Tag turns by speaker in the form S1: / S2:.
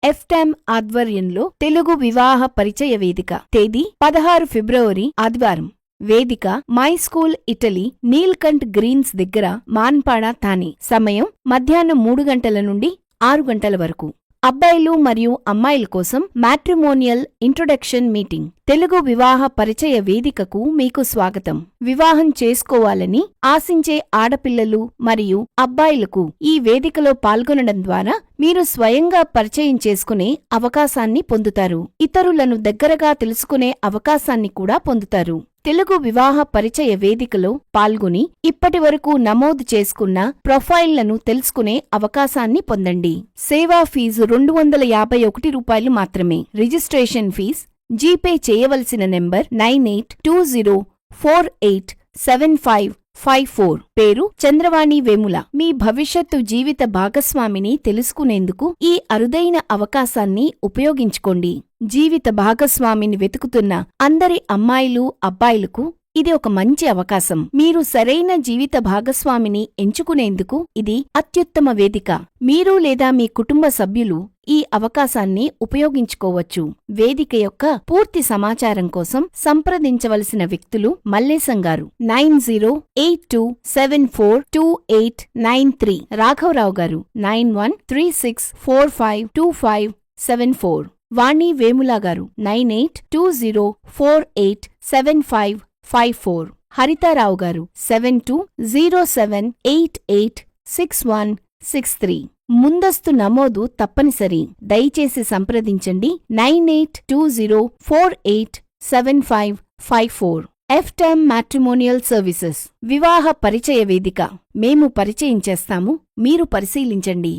S1: ఎఫ్టెమ్ ఆధ్వర్యంలో తెలుగు వివాహ పరిచయ వేదిక. తేదీ 16 ఫిబ్రవరి ఆదివారం. వేదిక my school Italy, Nilkanth Greens దగ్గర, మాన్పాడ, థానే. సమయం మధ్యాహ్నం 3 గంటల నుండి 6 గంటల వరకు. అబ్బాయిలు మరియు అమ్మాయిల కోసం మ్యాట్రిమోనియల్ ఇంట్రొడక్షన్ మీటింగ్. తెలుగు వివాహ పరిచయ వేదికకు మీకు స్వాగతం. వివాహం చేసుకోవాలని ఆశించే ఆడపిల్లలు మరియు అబ్బాయిలకు ఈ వేదికలో పాల్గొనడం ద్వారా మీరు స్వయంగా పరిచయం చేసుకునే అవకాశాన్ని పొందుతారు. ఇతరులను దగ్గరగా తెలుసుకునే అవకాశాన్ని కూడా పొందుతారు. తెలుగు వివాహ పరిచయ వేదికలో పాల్గొని ఇప్పటివరకు నమోదు చేసుకున్న ప్రొఫైళ్లను తెలుసుకునే అవకాశాన్ని పొందండి. సేవా ఫీజు ₹251 మాత్రమే. రిజిస్ట్రేషన్ ఫీజ్ జీపే చేయవలసిన నెంబర్ 9820487554. పేరు చంద్రవాణి వేముల. మీ భవిష్యత్తు జీవిత భాగస్వామిని తెలుసుకునేందుకు ఈ అరుదైన అవకాశాన్ని ఉపయోగించుకోండి. జీవిత భాగస్వామిని వెతుకుతున్న అందరి అమ్మాయిలు, అబ్బాయిలకు ఇది ఒక మంచి అవకాశం. మీరు సరైన జీవిత భాగస్వామిని ఎంచుకునేందుకు ఇది అత్యుత్తమ వేదిక. మీరు లేదా మీ కుటుంబ సభ్యులు ఈ అవకాశాన్ని ఉపయోగించుకోవచ్చు. వేదిక యొక్క పూర్తి సమాచారం కోసం సంప్రదించవలసిన వ్యక్తులు మల్లేశం గారు 9082742893, రాఘవరావు గారు 9136452574, వాణి వేముల గారు 9820487554, హరితారావు గారు 7207886163. ముందస్తు నమోదు తప్పనిసరి. దయచేసి సంప్రదించండి 9820487554. ఎఫ్టెమ్ మ్యాట్రిమోనియల్ సర్వీసెస్. వివాహ పరిచయ వేదిక. మేము పరిచయం చేస్తాము, మీరు పరిశీలించండి.